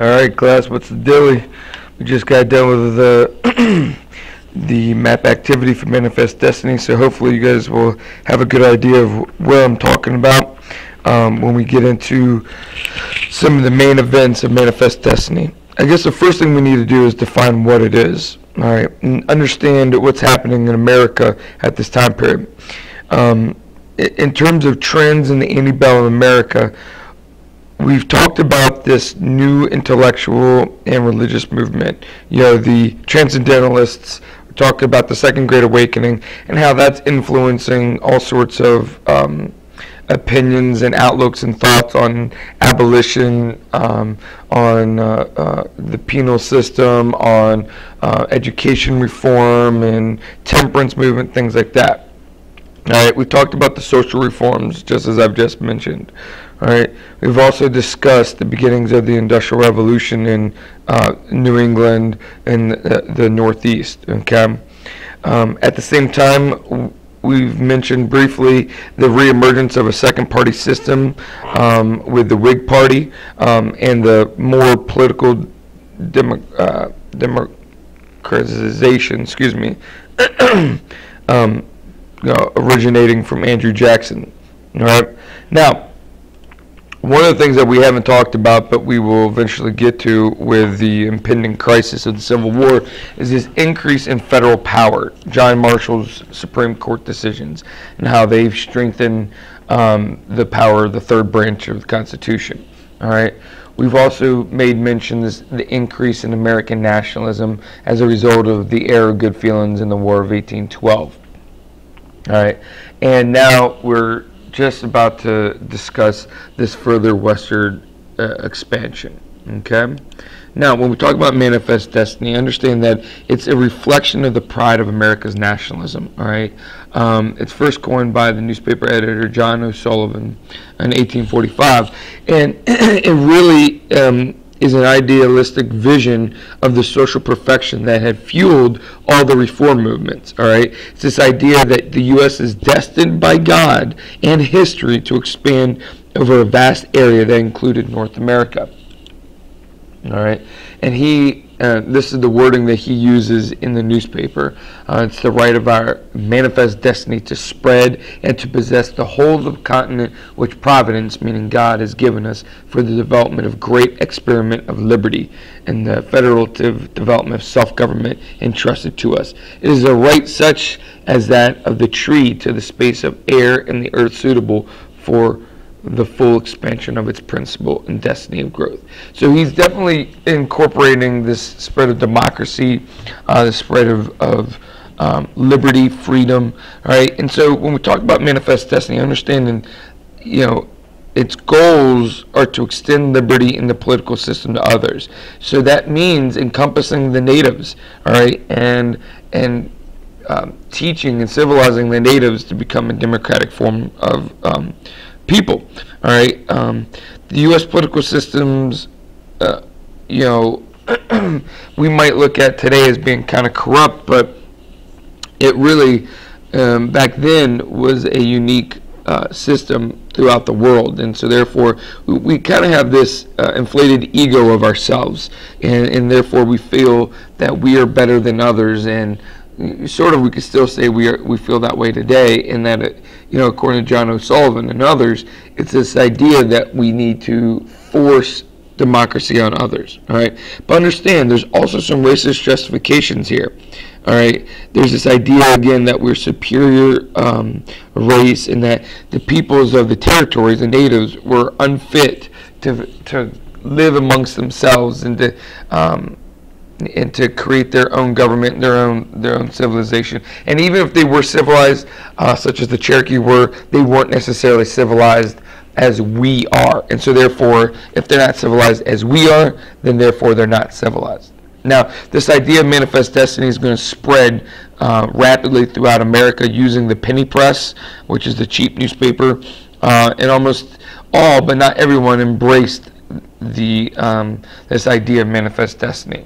All right, class, what's the dilly? We just got done with the map activity for Manifest Destiny, so hopefully you guys will have a good idea of what I'm talking about when we get into some of the main events of Manifest Destiny. I guess the first thing we need to do is define what it is, all right, and understand what's happening in America at this time period. In terms of trends in the antebellum America, we've talked about this new intellectual and religious movement. You know, the Transcendentalists talked about the Second Great Awakening and how that's influencing all sorts of opinions and outlooks and thoughts on abolition, on the penal system, on education reform and temperance movement, things like that. All right, we talked about the social reforms, just as I've just mentioned. All right, we've also discussed the beginnings of the Industrial Revolution in New England and the Northeast. Okay, at the same time, we've mentioned briefly the reemergence of a second party system with the Whig Party and the more political democratization, excuse me, originating from Andrew Jackson. All right, now, one of the things that we haven't talked about, but we will eventually get to with the impending crisis of the Civil War, is this increase in federal power, John Marshall's Supreme Court decisions, and how they've strengthened the power of the third branch of the Constitution. All right. We've also made mention of the increase in American nationalism as a result of the era of good feelings in the War of 1812. All right. And now we're just about to discuss this further westward expansion. Okay. Now, when we talk about Manifest Destiny, understand that it's a reflection of the pride of America's nationalism. All right. It's first coined by the newspaper editor John O'Sullivan in 1845, and it really is an idealistic vision of the social perfection that had fueled all the reform movements. All right, it's this idea that the U.S. is destined by God and history to expand over a vast area that included North America. All right, and this is the wording that he uses in the newspaper. It's the right of our manifest destiny to spread and to possess the whole of the continent which Providence, meaning God, has given us for the development of great experiment of liberty and the federative development of self-government entrusted to us. It is a right such as that of the tree to the space of air and the earth suitable for the full expansion of its principle and destiny of growth. So he's definitely incorporating this spread of democracy, the spread of liberty, freedom, all right? And so when we talk about Manifest Destiny, understanding, you know, its goals are to extend liberty in the political system to others. So that means encompassing the natives, all right, and teaching and civilizing the natives to become a democratic form of people. All right, the U.S. political systems, you know, we might look at today as being kind of corrupt, but it really back then was a unique system throughout the world, and so therefore we kind of have this inflated ego of ourselves, and therefore we feel that we are better than others, and sort of we could still say we feel that way today, in that it, you know, according to John O'Sullivan and others, it's this idea that we need to force democracy on others. All right, but understand there's also some racist justifications here. All right, there's this idea again that we're superior race, and that the peoples of the territories, the natives, were unfit to live amongst themselves and to create their own government, their own civilization. And even if they were civilized, such as the Cherokee were, they weren't necessarily civilized as we are. And so therefore, if they're not civilized as we are, then therefore they're not civilized. Now, this idea of Manifest Destiny is going to spread rapidly throughout America using the penny press, which is the cheap newspaper, and almost all, but not everyone, embraced this idea of Manifest Destiny.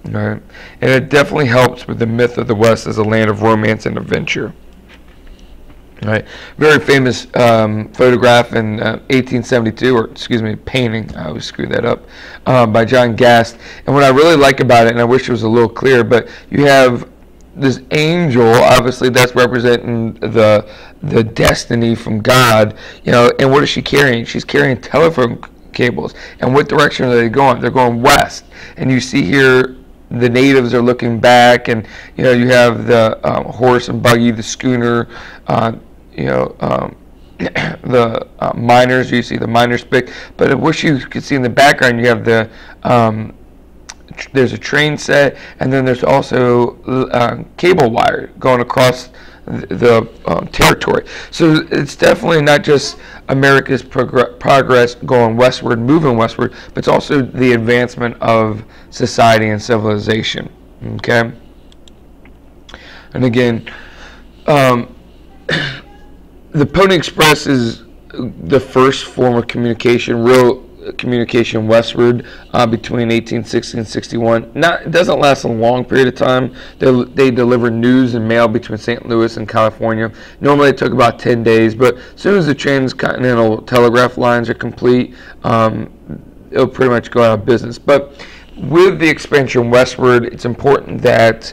Right. And it definitely helps with the myth of the West as a land of romance and adventure. All right, very famous photograph in 1872, or excuse me, painting. I always screw that up, by John Gast. And what I really like about it, and I wish it was a little clearer, but you have this angel, obviously that's representing the destiny from God, you know. And what is she carrying? She's carrying telephone cables. And what direction are they going? They're going west. And you see here the natives are looking back, and you know, you have the horse and buggy, the schooner, you know, the miners. You see the miners pick. But I wish you could see in the background, you have the there's a train set, and then there's also cable wire going across the territory. So it's definitely not just America's progress going westward, moving westward, but it's also the advancement of society and civilization. Okay? And again, the Pony Express is the first form of communication, real communication westward, between 1860 and 61. It doesn't last a long period of time. They deliver news and mail between St. Louis and California. Normally it took about 10 days, but as soon as the transcontinental telegraph lines are complete, it'll pretty much go out of business. But with the expansion westward, it's important that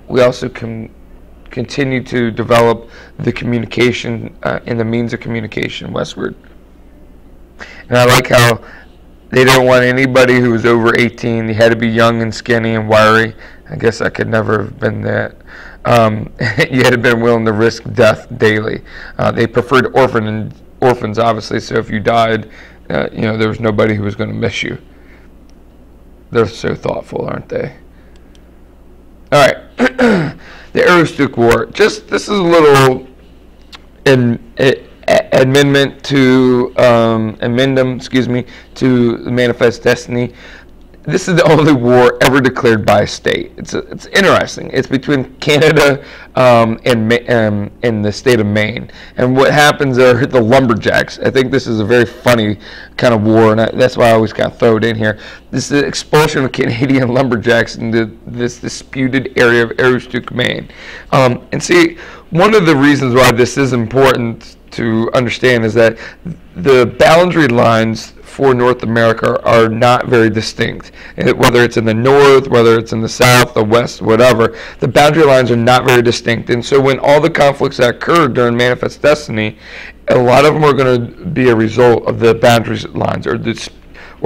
we also continue to develop the communication and the means of communication westward. And I like how they didn't want anybody who was over 18. You had to be young and skinny and wiry. I guess I could never have been that. You had to have been willing to risk death daily. They preferred orphans, obviously, so if you died, you know, there was nobody who was going to miss you. They're so thoughtful, aren't they? All right. The Aroostook War. This is a little amendment to addendum, to the Manifest Destiny. This is the only war ever declared by a state. It's interesting. It's between Canada and the state of Maine. And what happens are the lumberjacks. I think this is a very funny kind of war, and that's why I always kind of throw it in here. This is the expulsion of Canadian lumberjacks into this disputed area of Aroostook, Maine. And see, one of the reasons why this is important to understand is that the boundary lines for North America are not very distinct. Whether it's in the north, whether it's in the south, the west, whatever, the boundary lines are not very distinct. And so when all the conflicts that occurred during Manifest Destiny, a lot of them are going to be a result of the boundary lines or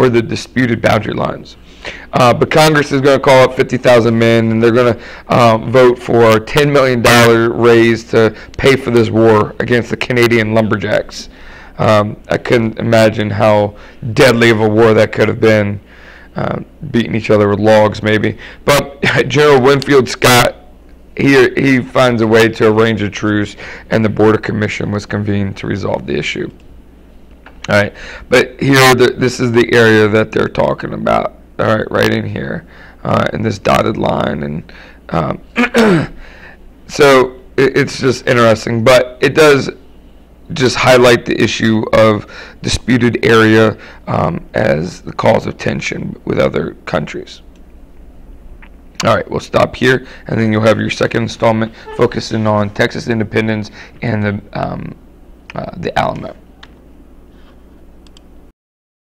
the disputed boundary lines. But Congress is going to call up 50,000 men, and they're going to vote for a $10 million raise to pay for this war against the Canadian lumberjacks. I couldn't imagine how deadly of a war that could have been, beating each other with logs maybe. But General Winfield Scott, he finds a way to arrange a truce, and the Border Commission was convened to resolve the issue. All right, but here, this is the area that they're talking about. All right, right in here, in this dotted line, and so it's just interesting. But it does just highlight the issue of disputed area as the cause of tension with other countries. All right, we'll stop here, and then you'll have your second installment focusing on Texas independence and the Alamo.